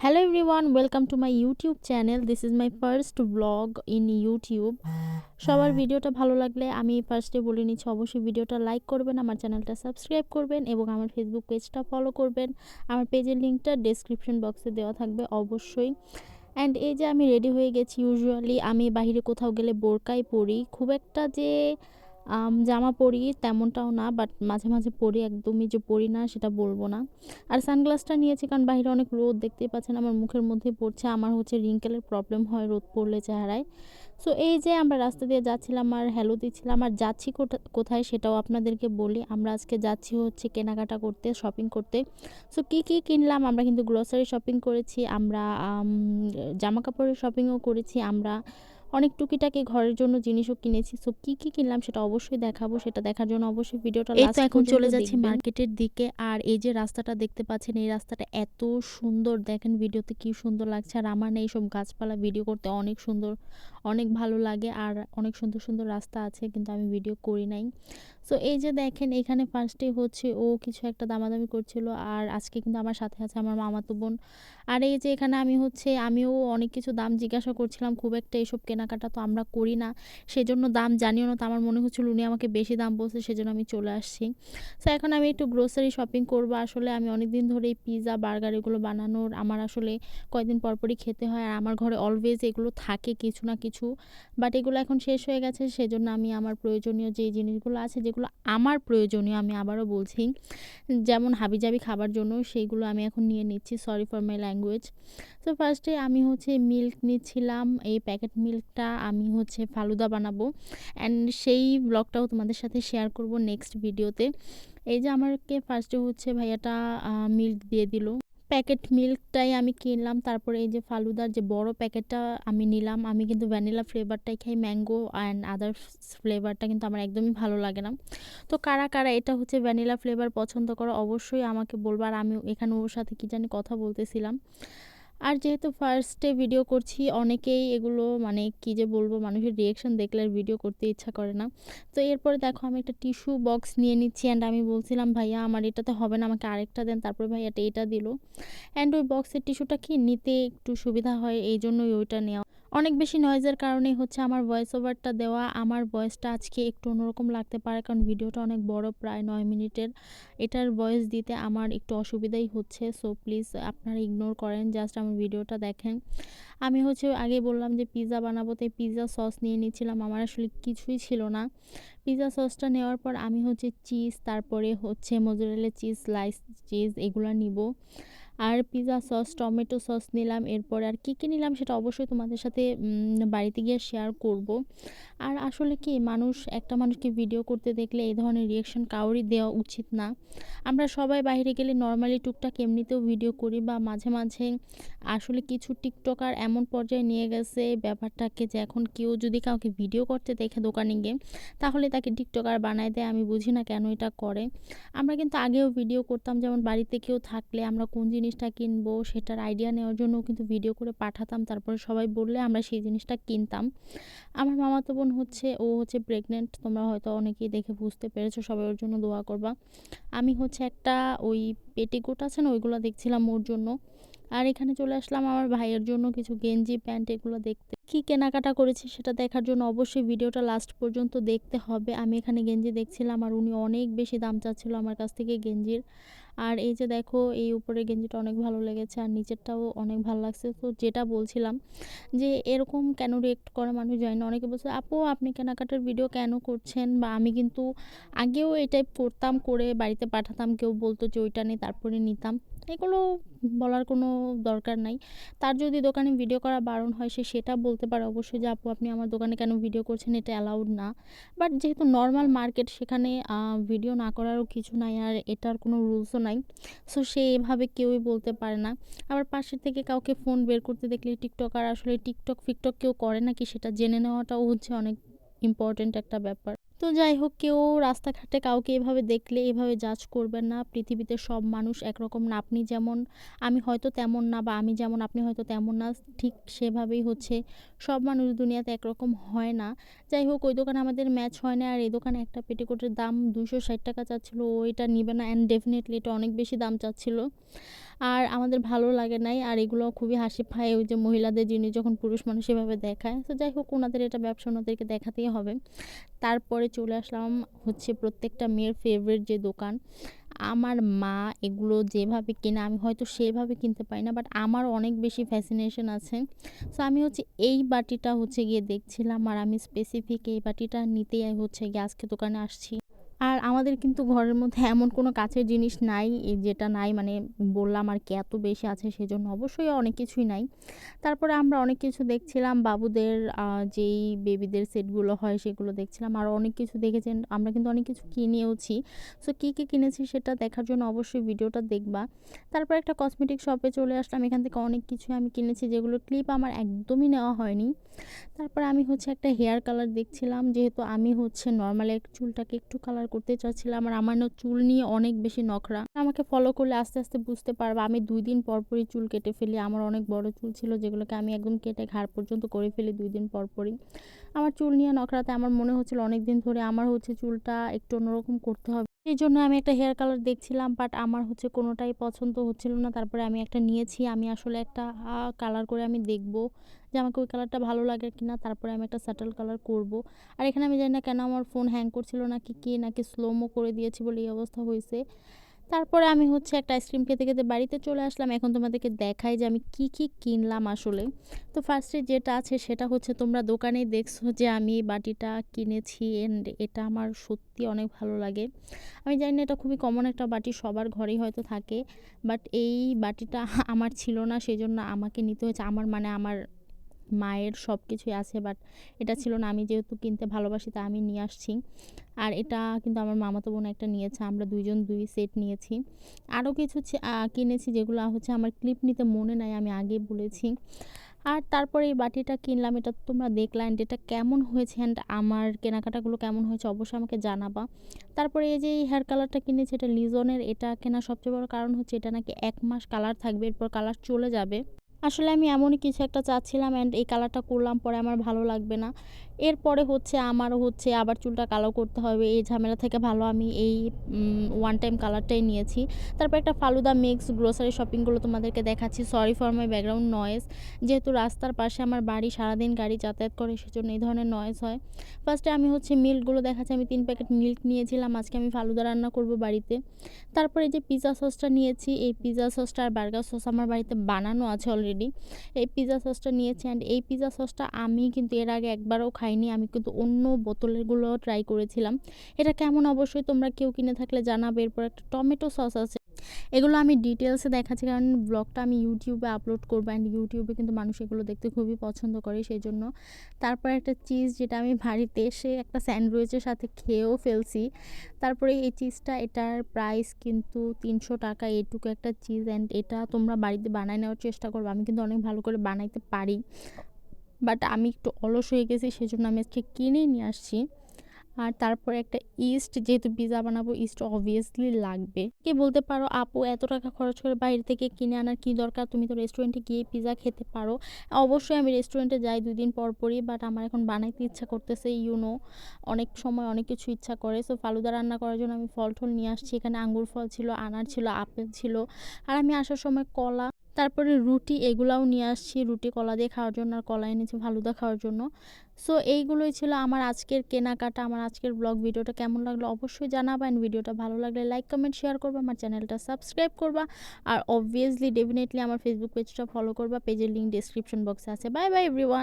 Hello everyone, welcome to my YouTube channel. This is my first vlog in YouTube. সবার ভিডিওটা ভালো লাগলে আমি ফার্স্টে বলে নিচ্ছি, অবশ্যই ভিডিওটা লাইক করবেন, আমার চ্যানেলটা সাবস্ক্রাইব করবেন এবং আমার ফেসবুক পেজটা ফলো করবেন। আমার পেজের লিঙ্কটা ডেসক্রিপশন বক্সে দেওয়া থাকবে অবশ্যই। অ্যান্ড এই যে আমি রেডি হয়ে গেছি। ইউজুয়ালি আমি বাইরে কোথাও গেলে বোরকাই পরি, খুব একটা যে জামা পরি তেমনটাও না, বাট মাঝে মাঝে পরি, একদমই যে পরি না সেটা বলবো না। আর সানগ্লাসটা নিয়েছি কারণ বাইরে অনেক রোদ, দেখতেই পাচ্ছেন আমার মুখের মধ্যে পড়ছে। আমার হচ্ছে রিঙ্কেলের প্রবলেম হয় রোদ পড়লে চেহারায়। সো এই যে আমরা রাস্তা দিয়ে যাচ্ছিলাম আর হ্যালো দিচ্ছিলাম, আর যাচ্ছি কোথায় সেটাও আপনাদেরকে বলি। আমরা আজকে যাচ্ছি হচ্ছে কেনাকাটা করতে, শপিং করতে। সো কী কী কিনলাম, আমরা কিন্তু গ্রোসারি শপিং করেছি, আমরা জামা কাপড়ের শপিংও করেছি, আমরা অনেক টুকিটাকি ঘরের জন্য জিনিসও কিনেছি। সো কী কী কিনলাম সেটা অবশ্যই দেখাবো, সেটা দেখার জন্য অবশ্যই ভিডিওটা এই তো লাস্ট এখন পর্যন্ত চলে যাচ্ছি দেখবেন। মার্কেটের দিকে। আর এই যে রাস্তাটা দেখতে পাচ্ছেন, এই রাস্তাটা এত সুন্দর, দেখেন ভিডিওতে কি সুন্দর লাগছে। আর আমার না এইসব গাছপালা ভিডিও করতে অনেক সুন্দর, অনেক ভালো লাগে। আর অনেক সুন্দর সুন্দর রাস্তা আছে, কিন্তু আমি ভিডিও করি নাই। সো এই যে দেখেন এখানে ফার্স্টে হচ্ছে ও কিছু একটা দামাদামি করছিল, আর আজকে কিন্তু আমার সাথে আছে আমার মামাতো বোন। আর এই যে এখানে আমিও অনেক কিছু দাম জিজ্ঞাসা করছিলাম, খুব একটা এইসব কেনাকাটা তো আমরা করি না, সেজন্য দাম জানিও না। তো আমার মনে হচ্ছিল উনি আমাকে বেশি দাম বলছে, সেজন্য আমি চলে আসছি। সো এখন আমি একটু গ্রোসারি শপিং করব। আসলে আমি অনেক দিন ধরেই পিৎজা বার্গার এগুলো বানানোর আমার আসলে কয়েকদিন পরপরই খেতে হয়, আর আমার ঘরে অলওয়েজ এগুলো থাকে কিছু না কিছু। বাট এগুলো এখন শেষ হয়ে গেছে, সেজন্য আমি আমার প্রয়োজনীয় যে জিনিসগুলো আছে, যেগুলো আমার প্রয়োজনীয়, আমি আবারও বলছি, যেমন হাবিজাবি খাবার জন্য, সেইগুলো আমি এখন নিয়ে নিচ্ছি। Sorry for my language. তো ফার্স্টে আমি হচ্ছে মিল্ক নিচ্ছিলাম, এই প্যাকেট মিল্কটা আমি হচ্ছে ফালুদা বানাবো, অ্যান্ড সেই ব্লগটাও তোমাদের সাথে শেয়ার করব নেক্সট ভিডিওতে। এই যে আমাকে ফার্স্টে হচ্ছে ভাইয়াটা মিল্ক দিয়ে দিল, প্যাকেট মিল্কটাই আমি কিনলাম। তারপরে এই যে ফালুদার যে বড় প্যাকেটটা আমি নিলাম। আমি কিন্তু ভ্যানিলা ফ্লেভারটাই খাই, ম্যাঙ্গো অ্যান্ড আদার্স ফ্লেভারটা কিন্তু আমার একদমই ভালো লাগে না। তো কারা কারা এটা হচ্ছে ভ্যানিলা ফ্লেভার পছন্দ করো অবশ্যই আমাকে বলবো। আর আমি এখানে ওর সাথে কী জানি কথা বলতেছিলাম। আর যেহেতু ফার্স্টে ভিডিও করছি, অনেকেই এগুলো মানে কী যে বলবো, মানুষের রিয়েকশন দেখলে আর ভিডিও করতে ইচ্ছা করে না। তো এরপরে দেখো আমি একটা টিস্যু বক্স নিয়ে নিচ্ছি, অ্যান্ড আমি বলছিলাম ভাইয়া আমার এটাতে হবে না, আমাকে আরেকটা দেন। তারপরে ভাইয়াটা এটা দিল, অ্যান্ড ওই বক্সের টিস্যুটা কি নিতে একটু সুবিধা হয়, এই জন্যই ওইটা নেওয়া। অনেক বেশি নয়েজের কারণেই হচ্ছে আমার ভয়েস ওভারটা দেওয়া। আমার ভয়েসটা আজকে একটু অন্যরকম লাগতে পারে, কারণ ভিডিওটা অনেক বড়, প্রায় 9 মিনিটের। এটার ভয়েস দিতে আমার একটু অসুবিধাই হচ্ছে। সো প্লিজ আপনারা ইগনোর করেন, জাস্ট আমার ভিডিওটা দেখেন। আমি হচ্ছে আগে বললাম যে পিৎজা বানাবো, তাই পিৎজা সস নিয়ে নিচ্ছিলাম। আমার আসলে কিছুই ছিল না। পিৎজা সসটা নেওয়ার পর আমি হচ্ছে চিজ, তারপরে হচ্ছে মোজারেলা চিজ, স্লাইস চিজ এগুলো নিব। আর পিৎজা সস, টমেটো সস নিলাম। এরপরে আর কী কী নিলাম সেটা অবশ্যই তোমাদের সাথে বাড়িতে গিয়ে শেয়ার করব। আর আসলে কি, একটা মানুষকে ভিডিও করতে দেখলে এই ধরনের রিয়েকশন কাউরই দেওয়া উচিত না। আমরা সবাই বাইরে গেলে নর্মালি টুকটাক এমনিতেও ভিডিও করি, বা মাঝে মাঝে আসলে কিছু টিকটকার এমন পর্যায়ে নিয়ে গেছে ব্যাপারটাকে, যে এখন কেউ যদি কাউকে ভিডিও করতে দেখে দোকানে গিয়ে, তাহলে তাকে টিকটকার বানায় দেয়। আমি বুঝি না কেন এটা করে। আমরা কিন্তু আগেও ভিডিও করতাম, যেমন বাড়িতে কেউ থাকলে আমরা কোন জিনিসটা কিনবো সেটার আইডিয়া নেওয়ার জন্য কিন্তু ভিডিও করে পাঠাতাম, তারপরে সবাই বললে আমরা সেই জিনিসটা কিনতাম। আমার মামাতো বোন ও হচ্ছে প্রেগনেন্ট, তোমরা হয়তো অনেকেই দেখে বুঝতে পেরেছো, সবাই ওর জন্য দোয়া করবা। আমি হচ্ছে একটা ওই পেটিকোট আছে না, ওইগুলো দেখছিলাম ওর জন্য। আর এখানে চলে আসলাম আমার ভাইয়ের জন্য কিছু গেঞ্জি প্যান্ট এগুলো দেখতে। কি কেনাকাটা করেছি সেটা দেখার জন্য অবশ্যই ভিডিওটা লাস্ট পর্যন্ত দেখতে হবে। আমি এখানে গেঞ্জি দেখছিলাম, আর উনি অনেক বেশি দাম চাচ্ছিল আমার কাছ থেকে গেঞ্জির। আর এই যে দেখো, এই উপরের গেঞ্জিটা অনেক ভালো লেগেছে, আর নিচেরটাও অনেক ভালো লাগছে। তো যেটা বলছিলাম, যে এরকম কেন রিয়েক্ট করে মানুষ যায় না। অনেকে বলছে আপু আপনি কেনাকাটার ভিডিও কেন করছেন, বা আমি কিন্তু আগেও এই টাইপ করতাম, করে বাড়িতে পাঠাতাম, কেউ বলতো যে ওইটা নেই, তারপরে নিতাম। এগুলো বলার কোনো দরকার নাই। তার যদি দোকানে ভিডিও করা বারণ হয়, সেটা বলতে পারে অবশ্যই, যে আপু আপনি আমার দোকানে কেন ভিডিও করছেন, এটা অ্যালাউড না। বাট যেহেতু নর্মাল মার্কেট, সেখানে ভিডিও না করারও কিছু নাই, আর এটার কোনো রুলসও নাই। সো সে এভাবে কেউই বলতে পারে না। আবার পাশের থেকে কাউকে ফোন বের করতে দেখলে টিকটকার, আসলে টিকটক ফিকটক কেউ করে নাকি সেটা জেনে নেওয়াটাও হচ্ছে অনেক ইম্পর্ট্যান্ট একটা ব্যাপার। তো যাই হোক, কেউ রাস্তাঘাটে কাউকে এভাবে দেখলে এভাবে জাজ করবেন না। পৃথিবীতে সব মানুষ একরকম না। আপনি যেমন, আমি হয়তো তেমন না, বা আমি যেমন আপনি হয়তো তেমন না, ঠিক সেভাবেই হচ্ছে সব মানুষ দুনিয়াতে একরকম হয় না। যাই হোক, ওই দোকানে আমাদের ম্যাচ হয় না। আর এই দোকানে একটা পেটিকোটের দাম 260 টাকা চাচ্ছিল, ও এটা নিবে না, অ্যান্ড ডেফিনেটলি এটা অনেক বেশি দাম চাচ্ছিল। আর আমাদের ভালো লাগে নাই। আর এগুলো খুবই হাসি পায় ওই যে মহিলাদের জিনিস যখন পুরুষ মানুষ এভাবে দেখায়। তো যাই হোক ওনাদের এটা ব্যবসা ওনাদেরকে দেখাতেই হবে। তারপরে চলে আসলাম হচ্ছে প্রত্যেকটা মেয়ের ফেভারিট যে দোকান। আমার মা এগুলো যেভাবে কেনে আমি হয়তো সেভাবে কিনতে পারি না। বাট আমার অনেক বেশি ফ্যাসিনেশন আছে। সো আমি হচ্ছে এই বাটিটা হচ্ছে গিয়ে দেখছিলাম আর আমি স্পেসিফিক এই বাটিটা নিতেই হচ্ছে গিয়ে আজকে দোকানে আসছি। আর আমাদের কিন্তু ঘরের মধ্যে এমন কোনো কাঁচের জিনিস নাই যেটা নাই মানে বললাম আর কি এত বেশি আছে সেজন্য অবশ্যই অনেক কিছুই নাই। তারপরে আমরা অনেক কিছু দেখছিলাম বাবুদের যেই বেবিদের সেটগুলো হয় সেগুলো দেখছিলাম। আরও অনেক কিছু দেখেছেন আমরা কিন্তু অনেক কিছু কিনেওছি। সো কী কী কিনেছি সেটা দেখার জন্য অবশ্যই ভিডিওটা দেখবা। তারপর একটা কসমেটিক শপে চলে আসলাম। এখান থেকে অনেক কিছুই আমি কিনেছি যেগুলো ক্লিপ আমার একদমই নেওয়া হয়নি। তারপর আমি হচ্ছে একটা হেয়ার কালার দেখছিলাম যেহেতু আমি হচ্ছে নর্মালি চুলটাকে একটু কালার করতে চাচ্ছিলাম আর আমার না চুল নিয়ে অনেক বেশি নখরা। আমাকে ফলো করলে আস্তে আস্তে বুঝতে পারবা আমি 2 দিন পর পরই চুল কেটে ফেলি। আমার অনেক বড় চুল ছিল যেগুলোকে আমি একদম কেটে ঘাড় পর্যন্ত করে ফেলি 2 দিন পর পরই। আমার চুল নিয়ে নখরাতে আমার মনে হচ্ছিল অনেক দিন ধরে আমার হচ্ছে চুলটা একটু অন্যরকম করতে হবে। এই জন্য আমি একটা হেয়ার কালার দেখছিলাম বাট আমার হচ্ছে কোনোটাই পছন্দ হচ্ছিল না। তারপরে আমি একটা নিয়েছি। আমি আসলে একটা কালার করে আমি দেখব যে আমাকে ওই কালারটা ভালো লাগে কিনা। তারপরে আমি একটা স্যাটেল কালার করব। আর এখানে আমি জানি না কেন আমার ফোন হ্যাং করছিল নাকি কি নাকি স্লোমো করে দিয়েছি বলে এই অবস্থা হয়েছে। তারপরে আমি হচ্ছে একটা আইসক্রিম খেতে খেতে বাড়িতে চলে আসলাম। এখন তোমাদেরকে দেখাই যে আমি কি কি কিনলাম আসলে। তো ফার্স্টে যেটা আছে সেটা হচ্ছে তোমরা দোকানেই দেখছো যে আমি এই বাটিটা কিনেছি এন্ড এটা আমার সত্যি অনেক ভালো লাগে। আমি জানি না এটা খুবই কমন একটা বাটি সবার ঘরেই হয়তো থাকে। বাট এই বাটিটা আমার ছিল না সেজন্য আমাকে নিতে হয়েছে। আমার মানে আমার মায়ের সব কিছুই আছে বাট এটা ছিল না। আমি যেহেতু কিনতে ভালোবাসি তাই আমি নিয়ে আসছি। আর এটা কিন্তু আমার মামাতো বোন একটা নিয়েছে। আমরা 2 জন 2 সেট নিয়েছি। আরও কিছু কিনেছি যেগুলো হচ্ছে আমার ক্লিপ নিতে মনে নাই আমি আগেই বলেছি। আর তারপরে এই বাটিটা কিনলাম। এটা তো তোমরা দেখলা অ্যান্ড এটা কেমন হয়েছে অ্যান্ড আমার কেনাকাটাগুলো কেমন হয়েছে অবশ্যই আমাকে জানাবা। তারপরে এই যে এই হেয়ার কালারটা কিনেছি এটা লিজনের। এটা কেনার সবচেয়ে বড় কারণ হচ্ছে এটা নাকি 1 মাস কালার থাকবে এরপর কালার চলে যাবে। আসলে আমি এমনই কিছু একটা চাচ্ছিলাম অ্যান্ড এই কালারটা করলাম পরে আমার ভালো লাগবে না। এরপরে হচ্ছে আমারও হচ্ছে আবার চুলটা কালো করতে হবে। এই ঝামেলা থেকে ভালো আমি এই ওয়ান টাইম কালারটাই নিয়েছি। তারপর একটা ফালুদা মিক্স গ্রোসারি শপিংগুলো তোমাদেরকে দেখাচ্ছি। Sorry for my background noise. যেহেতু রাস্তার পাশে আমার বাড়ি সারাদিন গাড়ি যাতায়াত করে সেজন্য এই ধরনের নয়েজ হয়। ফার্স্টে আমি হচ্ছে মিল্কগুলো দেখাচ্ছি। আমি 3 প্যাকেট মিল্ক নিয়েছিলাম। আজকে আমি ফালুদা রান্না করব বাড়িতে। তারপরে এই যে পিৎজা সসটা নিয়েছি। এই পিৎজা সসটা আর বার্গার সস আমার বাড়িতে বানানো আছে অলরেডি। এই পিৎজা সসটা নিয়েছি অ্যান্ড এই পিৎজা সসটা আমি কিন্তু এর আগে একবারও খাইনি। আমি কিন্তু অন্য বোতলেরগুলো ট্রাই করেছিলাম। এটা কেমন অবশ্যই তোমরা কেউ কিনে থাকলে জানাবে। এরপর একটা টমেটো সস আছে। এগুলো আমি ডিটেলসে দেখাচ্ছি কারণ ব্লগটা আমি ইউটিউবে আপলোড করবো অ্যান্ড ইউটিউবে কিন্তু মানুষ এগুলো দেখতে খুবই পছন্দ করে সেই জন্য। তারপর একটা চিজ যেটা আমি বাড়িতে এসে একটা স্যান্ডউইচের সাথে খেয়েও ফেলছি। তারপরে এই চিজটা এটার প্রাইস কিন্তু 300 টাকা এটুকু একটা চিজ অ্যান্ড এটা তোমরা বাড়িতে বানায় নেওয়ার চেষ্টা করবো। আমি কিন্তু অনেক ভালো করে বানাইতে পারি বাট আমি একটু অলস হয়ে গেছি সেজন্য আমি আজকে কিনেই নিয়ে আসছি। আর তারপরে একটা ইস্ট যেহেতু পিৎজা বানাবো ইস্ট অবভিয়াসলি লাগবে। কে বলতে পারো আপু এত টাকা খরচ করে বাইরে থেকে কিনে আনার কি দরকার, তুমি তো রেস্টুরেন্টে গিয়ে পিৎজা খেতে পারো। অবশ্যই আমি রেস্টুরেন্টে যাই 2 দিন পর পরই বাট আমার এখন বানাইতে ইচ্ছা করতেছে অনেক সময় অনেক কিছু ইচ্ছা করে। সো ফালুদা রান্না করার জন্য আমি ফল টল নিয়ে আসছি। এখানে আঙ্গুর ফল ছিল, আনার ছিল, আপেল ছিল। আর আমি আসার সময় কলা তারপরে রুটি এগুলাও নিয়ে আসছি। রুটি কলা দিয়ে খাওয়ার জন্য আর কলা এনেছি ফালুদা খাওয়ার জন্য। সো এইগুলোই ছিল আমার আজকের কেনাকাটা। আমার আজকের ব্লগ ভিডিওটা কেমন লাগলো অবশ্যই জানাবা অ্যান্ড ভিডিওটা ভালো লাগলে লাইক কমেন্ট শেয়ার করবা, আমার চ্যানেলটা সাবস্ক্রাইব করবা আর অবভিয়াসলি ডেফিনেটলি আমার ফেসবুক পেজটা ফলো করবা। পেজের লিঙ্ক ডেসক্রিপশন বক্সে আছে। Bye bye everyone.